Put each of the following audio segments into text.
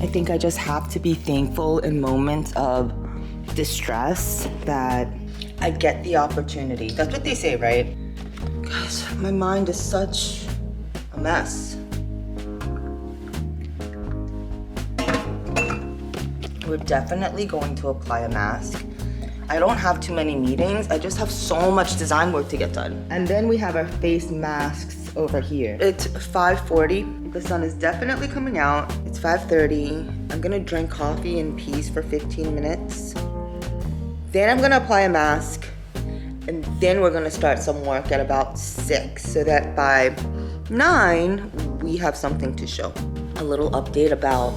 I think I just have to be thankful in moments of distress that I get the opportunity. That's what they say, right? Guys, my mind is such a mess. We're definitely going to apply a mask. I don't have too many meetings. I just have so much design work to get done. And then we have our face masks over here. It's 5:40. The sun is definitely coming out. It's 5:30. I'm gonna drink coffee in peace for 15 minutes. Then I'm gonna apply a mask. And then we're gonna start some work at about 6 so that by 9, we have something to show. A little update about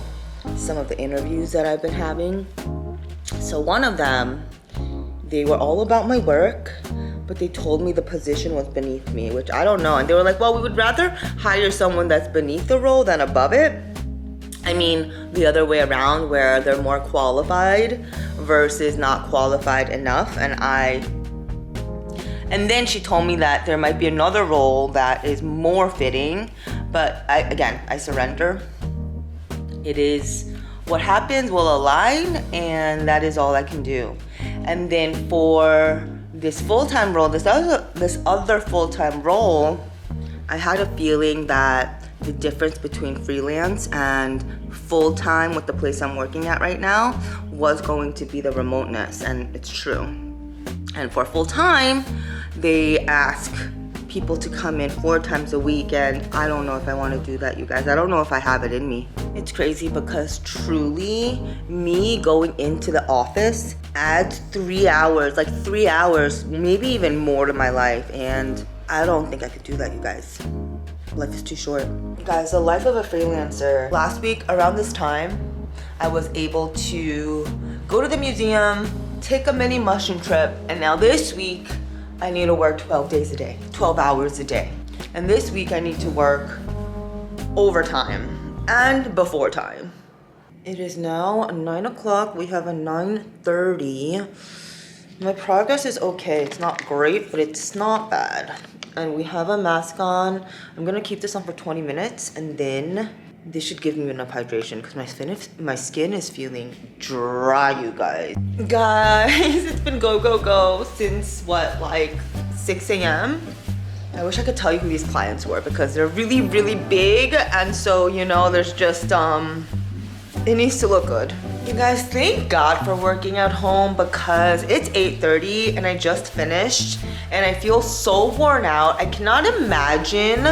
some of the interviews that I've been having. So one of them, they were all about my work, but they told me the position was beneath me, which I don't know. And they were like, well, we would rather hire someone that's beneath the role than above it. I mean, the other way around, where they're more qualified versus not qualified enough. And then she told me that there might be another role that is more fitting, but I surrender. It is what happens will align, and that is all I can do. And then for this full-time role, this other full-time role, I had a feeling that the difference between freelance and full-time with the place I'm working at right now was going to be the remoteness, and it's true. And for full-time, they ask people to come in 4 times a week, and I don't know if I want to do that, you guys. I don't know if I have it in me. It's crazy because truly, me going into the office adds 3 hours, like 3 hours, maybe even more to my life, and I don't think I could do that, you guys. Life is too short. You guys, the life of a freelancer. Last week, around this time, I was able to go to the museum, take a mini mushroom trip, and now this week, I need to work 12 days a day, 12 hours a day. And this week I need to work overtime and before time. It is now 9 o'clock. We have a 9:30. My progress is okay. It's not great, but it's not bad. And we have a mask on. I'm gonna keep this on for 20 minutes, and then this should give me enough hydration because my skin is feeling dry, you guys. Guys, it's been go since what, like 6 a.m. I wish I could tell you who these clients were because they're really, really big, and so, you know, there's just it needs to look good. You guys, thank God for working at home because it's 8:30 and I just finished and I feel so worn out. I cannot imagine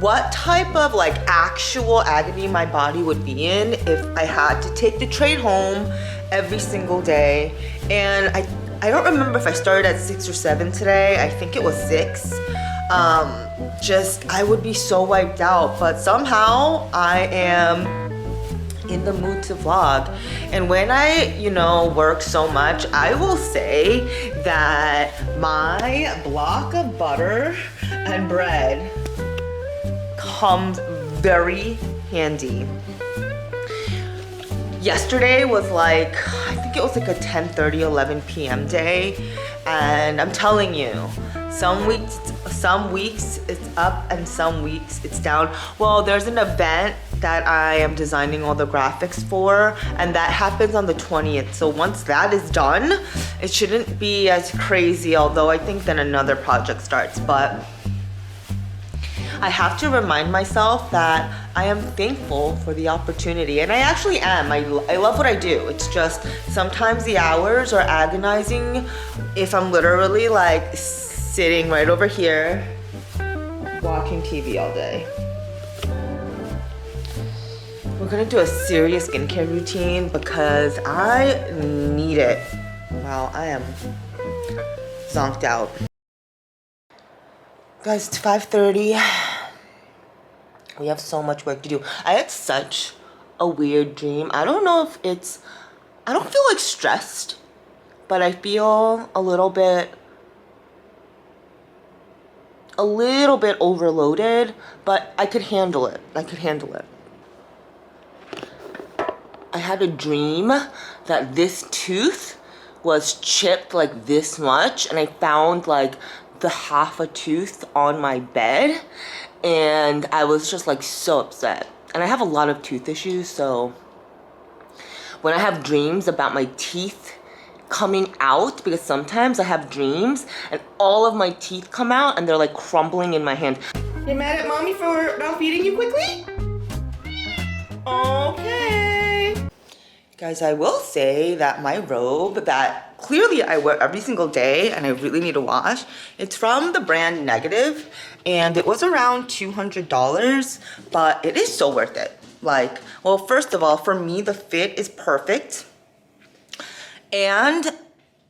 what type of like actual agony my body would be in if I had to take the train home every single day. And I don't remember if I started at 6 or 7 today. I think it was 6. I would be so wiped out, but somehow I am in the mood to vlog. And when I, work so much, I will say that my block of butter and bread comes very handy. Yesterday was like, I think it was like a 10:30, 11 p.m. day, and I'm telling you, some weeks it's up and some weeks it's down. Well, there's an event that I am designing all the graphics for, and that happens on the 20th. So once that is done, it shouldn't be as crazy, although I think then another project starts. But I have to remind myself that I am thankful for the opportunity, and I actually am. I love what I do. It's just sometimes the hours are agonizing if I'm literally like sitting right over here watching TV all day. We're gonna do a serious skincare routine because I need it. Wow, I am zonked out. Guys, it's 5:30. We have so much work to do. I had such a weird dream. I don't know if I don't feel like stressed, but I feel a little bit overloaded, but I could handle it. I had a dream that this tooth was chipped like this much, and I found like the half a tooth on my bed, and I was just like so upset. And I have a lot of tooth issues, so when I have dreams about my teeth coming out, because sometimes I have dreams and all of my teeth come out and they're like crumbling in my hand. You're mad at mommy for not feeding you quickly? Okay. Guys, I will say that my robe that clearly I wear every single day and I really need to wash, it's from the brand Negative and it was around $200, but it is so worth it. Like, well, first of all, for me, the fit is perfect. And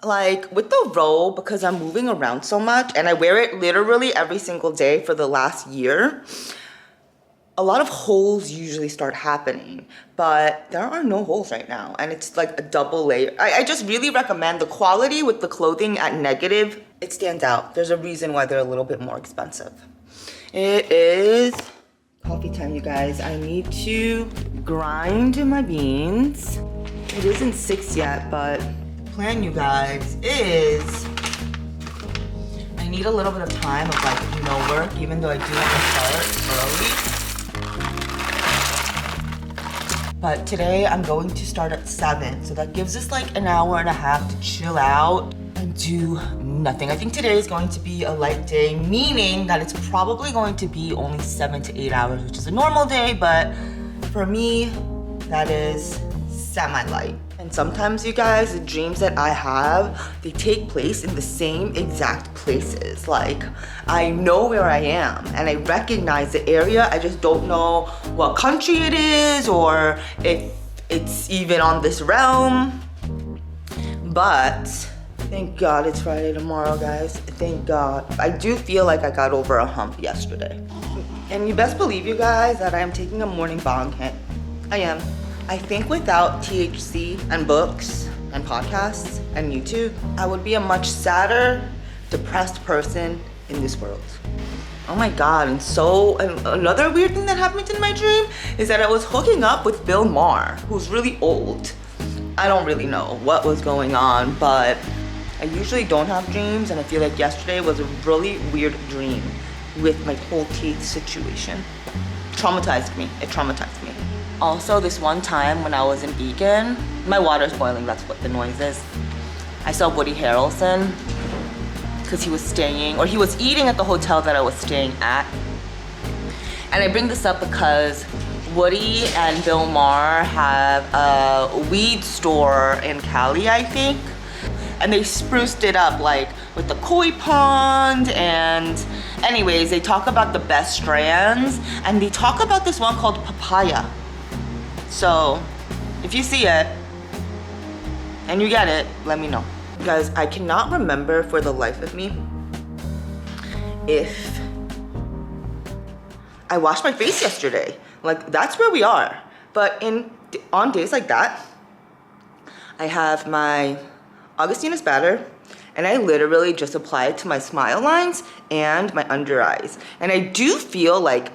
like with the robe, because I'm moving around so much and I wear it literally every single day for the last year, a lot of holes usually start happening, but there are no holes right now. And it's like a double layer. I just really recommend the quality with the clothing at Negative. It stands out. There's a reason why they're a little bit more expensive. It is coffee time, you guys. I need to grind my beans. It isn't 6 yet, but the plan, you guys, is I need a little bit of time of like no work, even though I do have to start early. But today I'm going to start at 7, so that gives us like an hour and a half to chill out and do nothing. I think today is going to be a light day, meaning that it's probably going to be only 7 to 8 hours, which is a normal day, but for me, that is semi-light. And sometimes, you guys, the dreams that I have, they take place in the same exact places. Like, I know where I am and I recognize the area. I just don't know what country it is or if it's even on this realm. But thank God it's Friday tomorrow, guys. Thank God. I do feel like I got over a hump yesterday. And you best believe, you guys, that I am taking a morning bong hit. I am. I think without THC and books and podcasts and YouTube, I would be a much sadder, depressed person in this world. Oh my God, and another weird thing that happened in my dream is that I was hooking up with Bill Maher, who's really old. I don't really know what was going on, but I usually don't have dreams, and I feel like yesterday was a really weird dream with my whole teeth situation. It traumatized me. Also, this one time when I was in Beacon, my water's boiling, that's what the noise is. I saw Woody Harrelson because he was eating at the hotel that I was staying at. And I bring this up because Woody and Bill Maher have a weed store in Cali, I think. And they spruced it up like with the koi pond, and anyways, they talk about the best strands and they talk about this one called papaya. So, if you see it, and you get it, let me know. Guys, I cannot remember for the life of me if I washed my face yesterday. Like, that's where we are. But on days like that, I have my Augustinus batter, and I literally just apply it to my smile lines and my under eyes. And I do feel like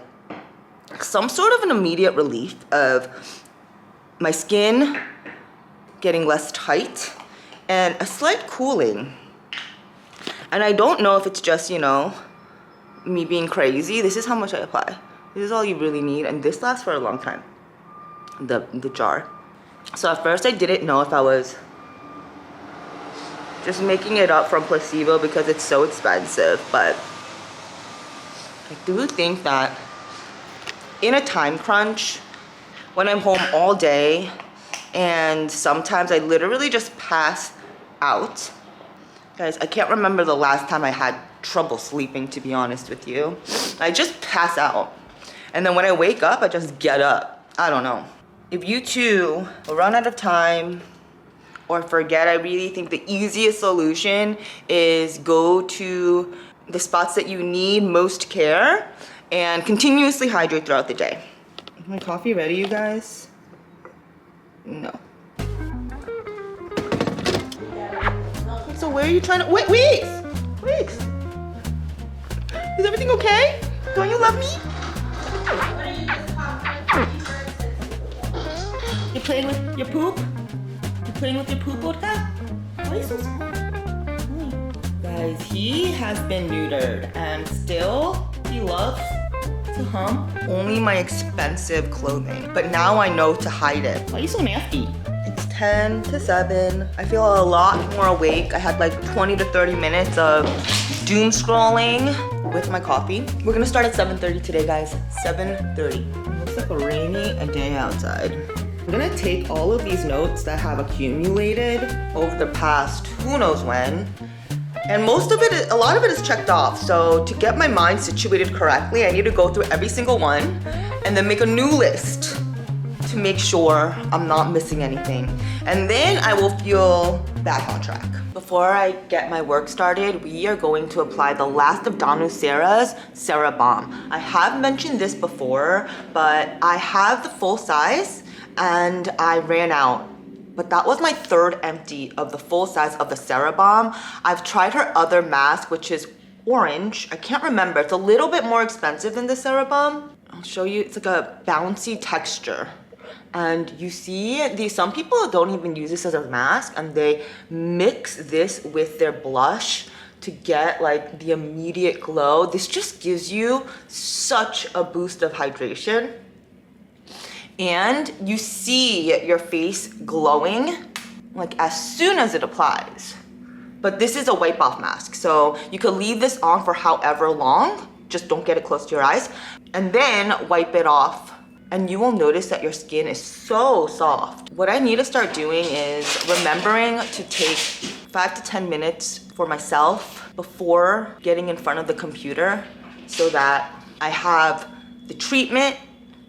some sort of an immediate relief of my skin getting less tight and a slight cooling. And I don't know if it's just, me being crazy. This is how much I apply. This is all you really need, and this lasts for a long time, the jar. So at first I didn't know if I was just making it up from placebo because it's so expensive, but I do think that in a time crunch, when I'm home all day, and sometimes I literally just pass out. Guys, I can't remember the last time I had trouble sleeping, to be honest with you. I just pass out. And then when I wake up, I just get up. I don't know. If you too run out of time or forget, I really think the easiest solution is go to the spots that you need most care and continuously hydrate throughout the day. Is my coffee ready, you guys? No. So where are you trying to, wait! Is everything okay? Don't you love me? You're playing with your poop? You're playing with your poop, Otka? Why are you so small? Guys, he has been neutered and still he loves to hump only my expensive clothing. But now I know to hide it. Why are you so nasty? It's 10 to 7. I feel a lot more awake. I had like 20 to 30 minutes of doom scrolling with my coffee. We're gonna start at 7:30 today, guys. 7:30. Looks like a rainy day outside. I'm gonna take all of these notes that have accumulated over the past who knows when, and most of it, a lot of it is checked off. So to get my mind situated correctly, I need to go through every single one and then make a new list to make sure I'm not missing anything. And then I will feel back on track. Before I get my work started, we are going to apply the last of Danu Sarah's CeraBalm. I have mentioned this before, but I have the full size and I ran out. But that was my third empty of the full size of the CeraBalm. I've tried her other mask, which is orange. I can't remember. It's a little bit more expensive than the CeraBalm. I'll show you. It's like a bouncy texture. And you see, some people don't even use this as a mask, and they mix this with their blush to get like the immediate glow. This just gives you such a boost of hydration. And you see your face glowing like as soon as it applies. But this is a wipe off mask, so you could leave this on for however long, just don't get it close to your eyes, and then wipe it off. And you will notice that your skin is so soft. What I need to start doing is remembering to take 5 to 10 minutes for myself before getting in front of the computer so that I have the treatment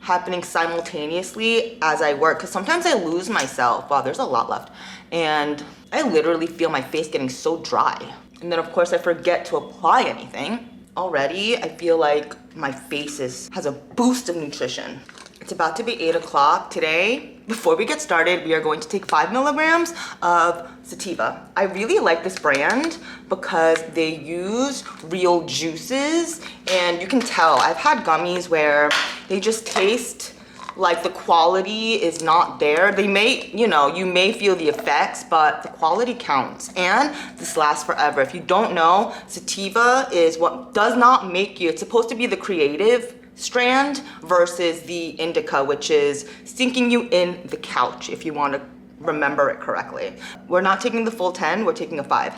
happening simultaneously as I work, because sometimes I lose myself. Wow, there's a lot left. And I literally feel my face getting so dry. And then of course I forget to apply anything. Already, I feel like my face has a boost of nutrition. It's about to be 8 o'clock today. Before we get started, we are going to take 5 milligrams of sativa. I really like this brand because they use real juices, and you can tell. I've had gummies where they just taste like the quality is not there. They may, you may feel the effects, but the quality counts, and this lasts forever. If you don't know, sativa is what does not make you, it's supposed to be the creative strand versus the indica, which is sinking you in the couch, if you want to remember it correctly. We're not taking the full 10, we're taking a 5.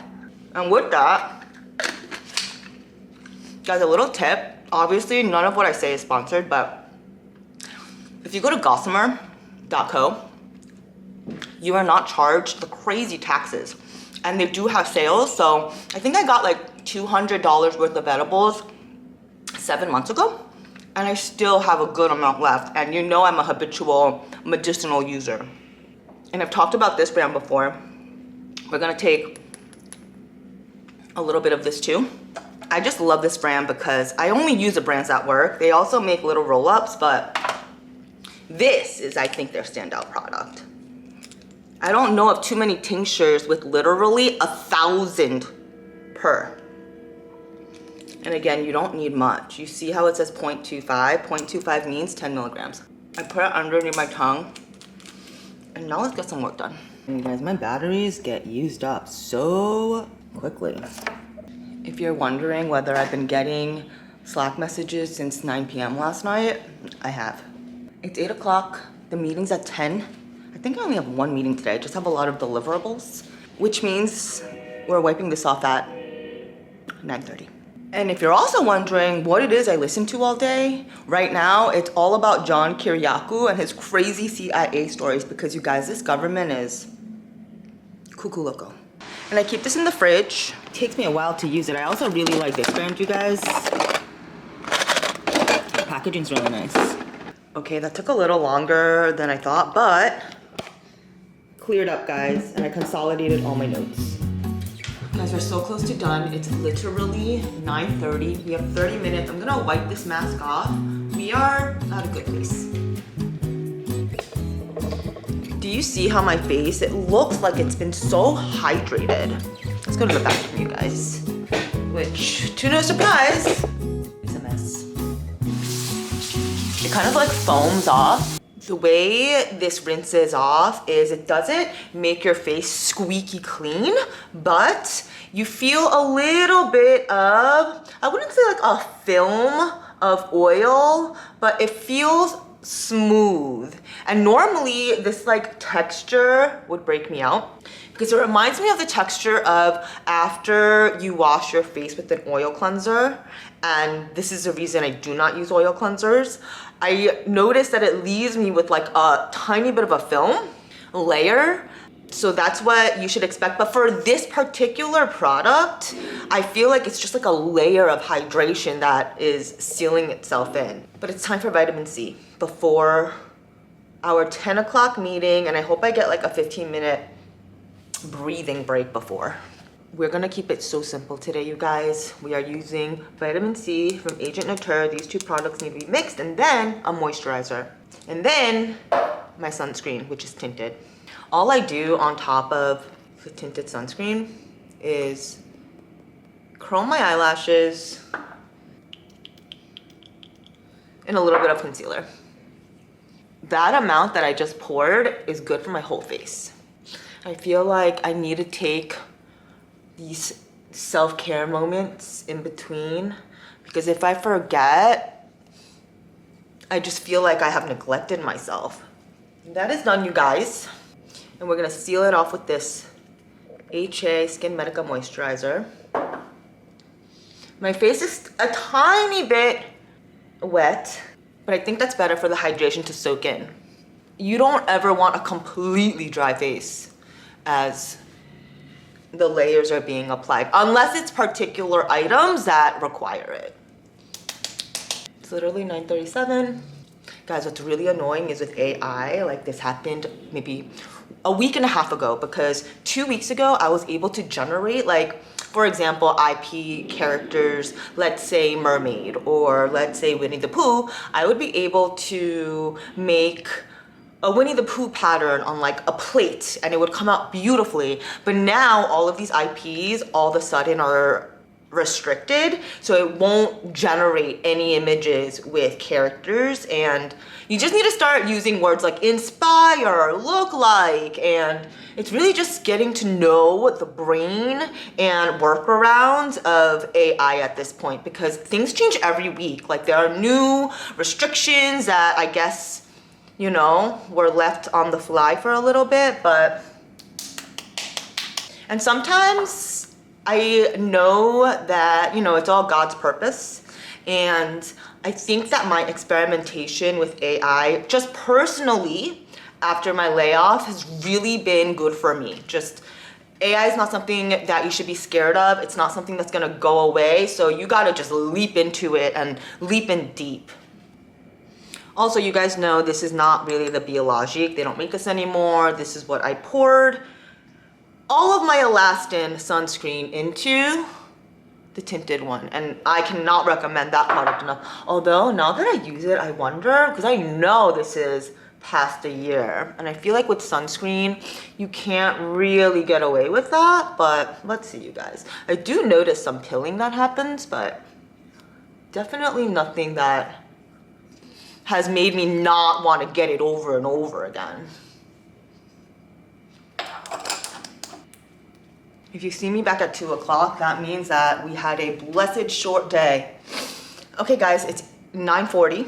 And with that, guys, a little tip. Obviously, none of what I say is sponsored, but if you go to gossamer.co, you are not charged the crazy taxes. And they do have sales, so I think I got like $200 worth of edibles 7 months ago. And I still have a good amount left. And you know I'm a habitual medicinal user. And I've talked about this brand before. We're gonna take a little bit of this too. I just love this brand because I only use the brands at work. They also make little roll-ups, but this is, I think, their standout product. I don't know of too many tinctures with literally 1,000 per. And again, you don't need much. You see how it says 0.25? 0.25 means 10 milligrams. I put it underneath my tongue. And now let's get some work done. And you guys, my batteries get used up so quickly. If you're wondering whether I've been getting Slack messages since 9 p.m. last night, I have. It's 8 o'clock. The meeting's at 10. I think I only have one meeting today. I just have a lot of deliverables, which means we're wiping this off at 9:30. And if you're also wondering what it is I listen to all day, right now it's all about John Kiriakou and his crazy CIA stories, because you guys, this government is cuckoo loco. And I keep this in the fridge. It takes me a while to use it. I also really like this brand, you guys. The packaging's really nice. Okay, that took a little longer than I thought, but cleared up, guys, and I consolidated all my notes. Guys, we're so close to done. It's literally 9:30. We have 30 minutes. I'm gonna wipe this mask off. We are at a good place. Do you see how my face, it looks like it's been so hydrated. Let's go to the bathroom, you guys. Which, to no surprise, is a mess. It kind of like foams off. The way this rinses off is it doesn't make your face squeaky clean, but you feel a little bit of, I wouldn't say like a film of oil, but it feels smooth. And normally this like texture would break me out because it reminds me of the texture of after you wash your face with an oil cleanser. And this is the reason I do not use oil cleansers. I noticed that it leaves me with like a tiny bit of a film layer. So that's what you should expect. But for this particular product, I feel like it's just like a layer of hydration that is sealing itself in. But it's time for vitamin C before our 10 o'clock meeting. And I hope I get like a 15-minute breathing break before. We're gonna keep it so simple today, you guys. We are using vitamin C from Agent Nature. These two products need to be mixed, and then a moisturizer. And then my sunscreen, which is tinted. All I do on top of the tinted sunscreen is curl my eyelashes and a little bit of concealer. That amount that I just poured is good for my whole face. I feel like I need to take these self-care moments in between, because if I forget, I just feel like I have neglected myself. That is done, you guys. And we're gonna seal it off with this HA Skin Medica Moisturizer. My face is a tiny bit wet, but I think that's better for the hydration to soak in. You don't ever want a completely dry face as the layers are being applied, unless it's particular items that require it. It's literally 9:37. Guys, what's really annoying is with AI, like this happened maybe a week and a half ago, because 2 weeks ago I was able to generate, like, for example, IP characters, let's say Mermaid or let's say Winnie the Pooh. I would be able to make a Winnie the Pooh pattern on like a plate and it would come out beautifully. But now all of these IPs all of a sudden are restricted, so it won't generate any images with characters, and you just need to start using words like inspire, look like, and it's really just getting to know the brain and workarounds of AI at this point, because things change every week. Like there are new restrictions that I guess, you know, were left on the fly for a little bit, and sometimes I know that, you know, it's all God's purpose. And I think that my experimentation with AI, just personally, after my layoff, has really been good for me. Just AI is not something that you should be scared of. It's not something that's gonna go away. So you gotta just leap into it and leap in deep. Also, you guys know this is not really the Biologique. They don't make this anymore. This is what I poured all of my Elastin sunscreen into the tinted one, and I cannot recommend that product enough. Although now that I use it, I wonder, because I know this is past a year, and I feel like with sunscreen you can't really get away with that, but let's see, you guys. I do notice some pilling that happens, but definitely nothing that has made me not want to get it over and over again. If you see me back at 2 o'clock, that means that we had a blessed short day. Okay guys, it's 9:40.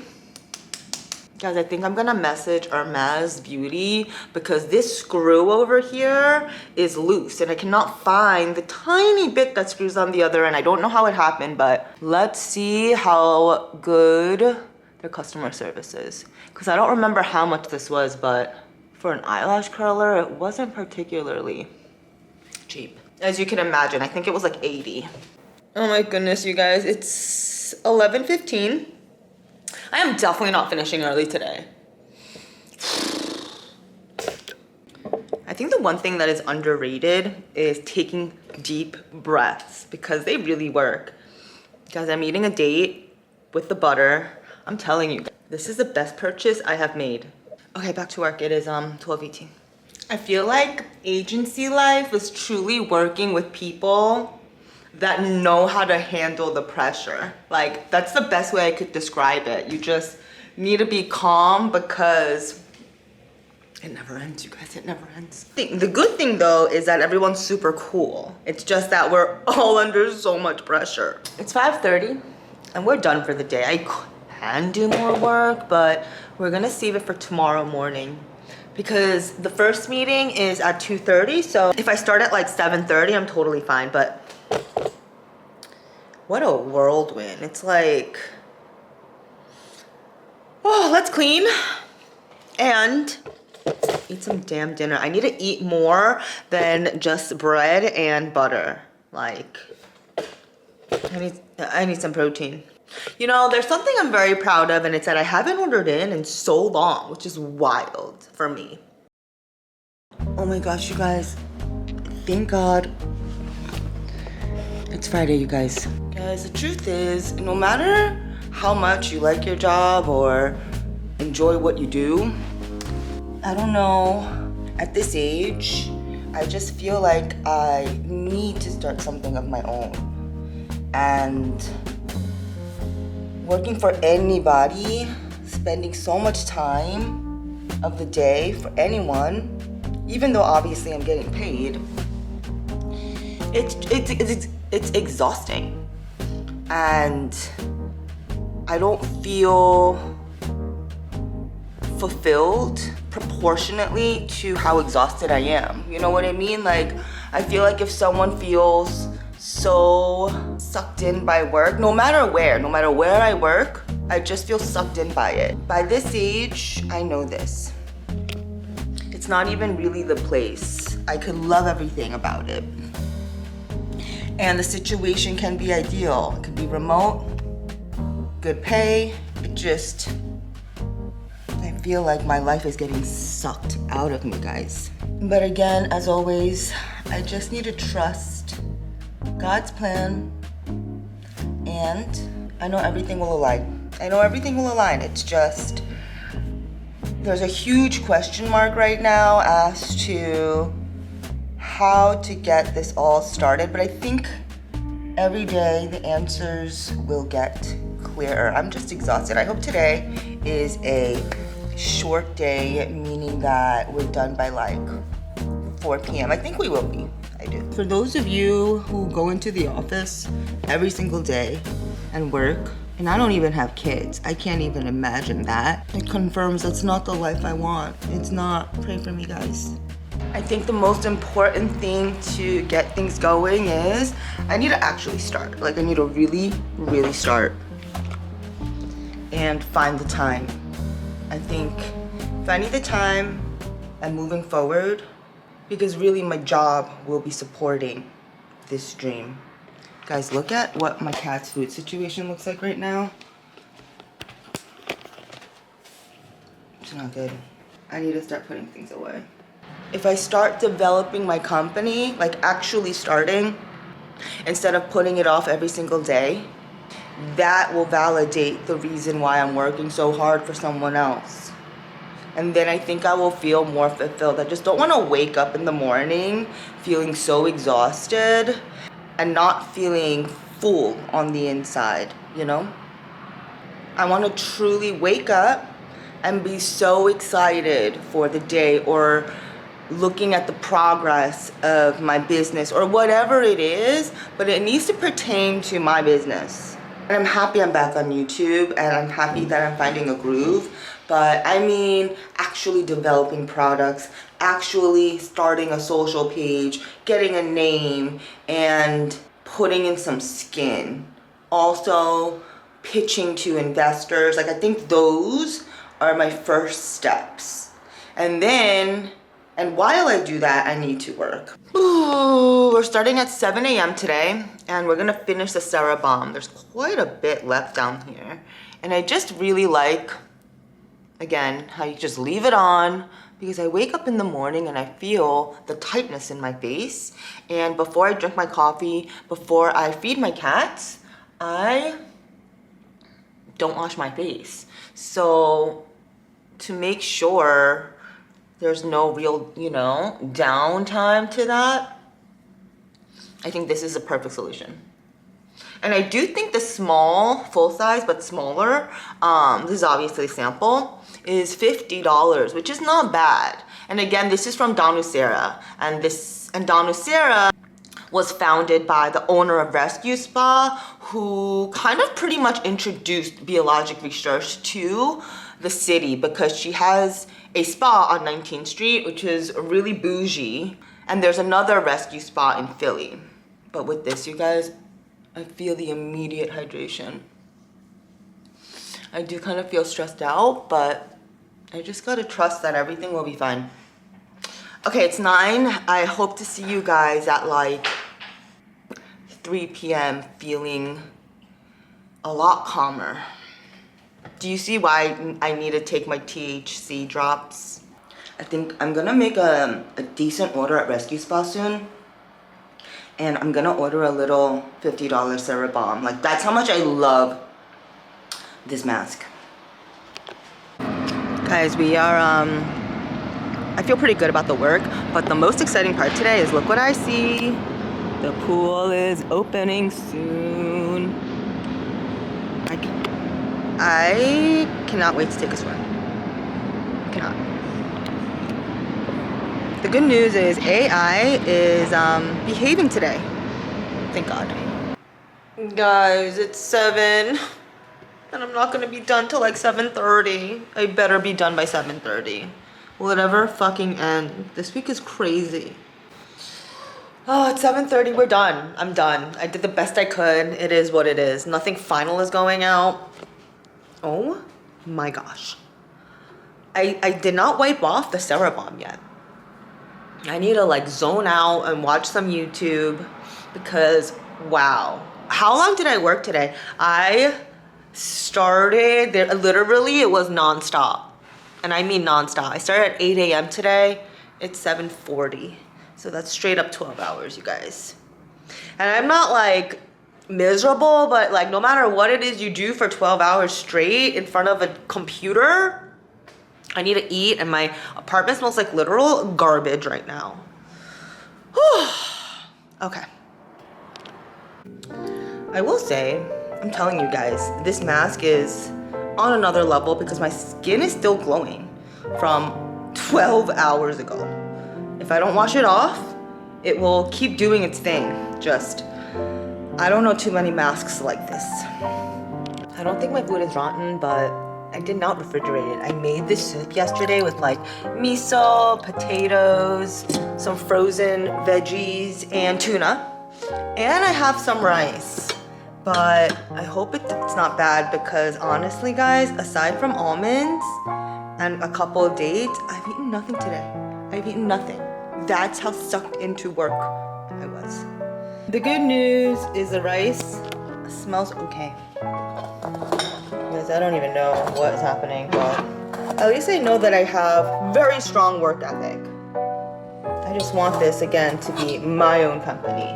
Guys, I think I'm gonna message Hermes Beauty because this screw over here is loose and I cannot find the tiny bit that screws on the other end. I don't know how it happened, but let's see how good their customer service is. Because I don't remember how much this was, but for an eyelash curler, it wasn't particularly cheap. As you can imagine, I think it was like 80. Oh my goodness, you guys, it's 11:15. I am definitely not finishing early today. I think the one thing that is underrated is taking deep breaths, because they really work. Guys, I'm eating a date with the butter. I'm telling you, this is the best purchase I have made. Okay, back to work. It is 12:18. I feel like agency life is truly working with people that know how to handle the pressure. Like, that's the best way I could describe it. You just need to be calm because it never ends, you guys, it never ends. The good thing though is that everyone's super cool. It's just that we're all under so much pressure. It's 5:30 and we're done for the day. I can do more work, but we're gonna save it for tomorrow morning because the first meeting is at 2:30. So if I start at like 7:30, I'm totally fine. But what a whirlwind. It's like, oh, let's clean and eat some damn dinner. I need to eat more than just bread and butter. Like, I need some protein. You know, there's something I'm very proud of, and it's that I haven't ordered in so long, which is wild for me. Oh my gosh, you guys. Thank God. It's Friday, you guys. Guys, the truth is, no matter how much you like your job or enjoy what you do, I don't know, at this age, I just feel like I need to start something of my own. And working for anybody, spending so much time of the day for anyone, even though obviously I'm getting paid, it's exhausting. And I don't feel fulfilled proportionately to how exhausted I am. You know what I mean? Like, I feel like if someone feels so sucked in by work, no matter where I work, I just feel sucked in by it. By this age, I know this. It's not even really the place. I could love everything about it. And the situation can be ideal. It could be remote, good pay. It just, I feel like my life is getting sucked out of me, guys. But again, as always, I just need to trust God's plan, and I know everything will align. It's just, there's a huge question mark right now as to how to get this all started, but I think every day the answers will get clearer. I'm just exhausted. I hope today is a short day, meaning that we're done by like 4 p.m. I think we will be. I do. For those of you who go into the office every single day and work, and I don't even have kids, I can't even imagine that. It confirms that's not the life I want. It's not. Pray for me, guys. I think the most important thing to get things going is I need to actually start. Like, I need to really, really start and find the time. I think finding the time and moving forward, because really my job will be supporting this dream. Guys, look at what my cat's food situation looks like right now. It's not good. I need to start putting things away. If I start developing my company, like actually starting, instead of putting it off every single day, that will validate the reason why I'm working so hard for someone else. And then I think I will feel more fulfilled. I just don't want to wake up in the morning feeling so exhausted and not feeling full on the inside, you know? I want to truly wake up and be so excited for the day, or looking at the progress of my business or whatever it is, but it needs to pertain to my business. And I'm happy I'm back on YouTube, and I'm happy that I'm finding a groove. But I mean, actually developing products, actually starting a social page, getting a name, and putting in some skin. Also pitching to investors. Like, I think those are my first steps. And while I do that, I need to work. Ooh, we're starting at 7 a.m. today, and we're gonna finish the Sarah Bomb. There's quite a bit left down here. And I just really like, again, how you just leave it on, because I wake up in the morning and I feel the tightness in my face. And before I drink my coffee, before I feed my cats, I don't wash my face. So to make sure there's no real, downtime to that, I think this is a perfect solution. And I do think the small, full size, but smaller, this is obviously a sample, is $50, which is not bad. And again, this is from Donacera. And Donacera was founded by the owner of Rescue Spa, who kind of pretty much introduced biologic research to the city, because she has a spa on 19th Street, which is really bougie. And there's another Rescue Spa in Philly. But with this, you guys, I feel the immediate hydration. I do kind of feel stressed out, but I just gotta trust that everything will be fine. Okay, it's 9. I hope to see you guys at like 3 p.m. feeling a lot calmer. Do you see why I need to take my THC drops? I think I'm gonna make a decent order at Rescue Spa soon. And I'm gonna order a little $50 Cerebomb. Like, that's how much I love this mask. Guys, we are, I feel pretty good about the work, but the most exciting part today is, look what I see. The pool is opening soon. I cannot wait to take a swim. Cannot. The good news is AI is behaving today. Thank God. Guys, it's 7 and I'm not gonna be done till like 7:30. I better be done by 7:30. Whatever fucking end. This week is crazy. Oh, it's 7:30, we're done. I'm done. I did the best I could. It is what it is. Nothing final is going out. Oh my gosh. I did not wipe off the Cerebomb yet. I need to like zone out and watch some YouTube, because wow. How long did I work today? I started there, literally it was nonstop. And I mean nonstop. I started at 8 a.m. today. It's 7:40. So that's straight up 12 hours, you guys. And I'm not like miserable, but like no matter what it is you do for 12 hours straight in front of a computer, I need to eat, and my apartment smells like literal garbage right now. Whew. Okay. I will say, I'm telling you guys, this mask is on another level because my skin is still glowing from 12 hours ago. If I don't wash it off, it will keep doing its thing. Just, I don't know too many masks like this. I don't think my food is rotten, but I did not refrigerate it. I made this soup yesterday with like miso, potatoes, some frozen veggies, and tuna. And I have some rice. But I hope it's not bad, because honestly guys, aside from almonds and a couple of dates, I've eaten nothing today. I've eaten nothing. That's how sucked into work I was. The good news is the rice smells okay. Guys, I don't even know what is happening, but at least I know that I have very strong work ethic. I just want this again to be my own company.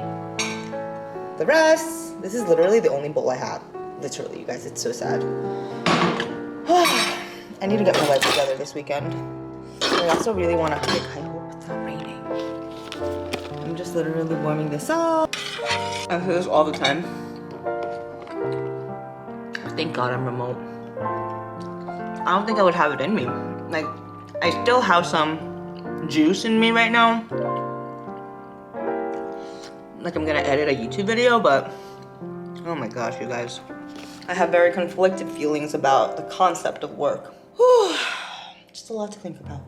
The rest, this is literally the only bowl I have. Literally, you guys, it's so sad. I need to get my life together this weekend. I also really want to hike. I hope it's not raining. I'm just literally warming this up. I do this all the time. Thank God I'm remote. I don't think I would have it in me. Like, I still have some juice in me right now. Like I'm gonna edit a YouTube video, but oh my gosh, you guys. I have very conflicted feelings about the concept of work. Whew. Just a lot to think about.